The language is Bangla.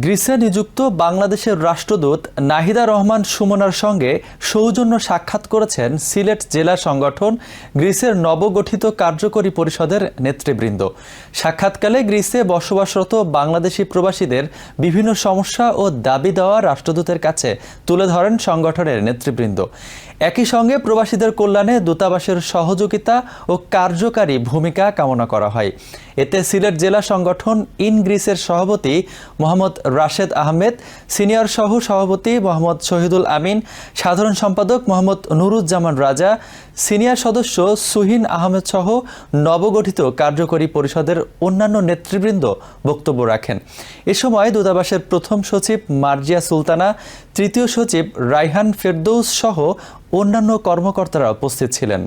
গ্রিসে নিযুক্ত বাংলাদেশের রাষ্ট্রদূত নাহিদা রহমান সুমনার সঙ্গে সৌজন্য সাক্ষাৎ করেছেন সিলেট জেলা সংগঠন গ্রিসের নবগঠিত কার্যকরী পরিষদের নেতৃবৃন্দ। সাক্ষাৎকালে গ্রিসে বসবাসরত বাংলাদেশি প্রবাসীদের বিভিন্ন সমস্যা ও দাবি দেওয়া রাষ্ট্রদূতের কাছে তুলে ধরেন সংগঠনের নেতৃবৃন্দ। একই সঙ্গে প্রবাসীদের কল্যাণে দূতাবাসের সহযোগিতা ও কার্যকারী ভূমিকা কামনা করা হয়। এতে সিলেট জেলা সংগঠন ইন গ্রিসের সভাপতি মোহাম্মদ রাশেদ আহমেদ, সিনিয়র সহ সভাপতি মোহাম্মদ শহীদুল আমিন, সাধারণ সম্পাদক মোহাম্মদ নুরুজ্জামান রাজা, সিনিয়র সদস্য সুহিন আহমেদ সহ নবগঠিত কার্যকরী পরিষদের অন্যান্য নেতৃবৃন্দ বক্তব্য রাখেন। এ সময় দূতাবাসের প্রথম সচিব মার্জিয়া সুলতানা, তৃতীয় সচিব রায়হান ফেরদৌস সহ অন্যান্য কর্মকর্তারা উপস্থিত ছিলেন।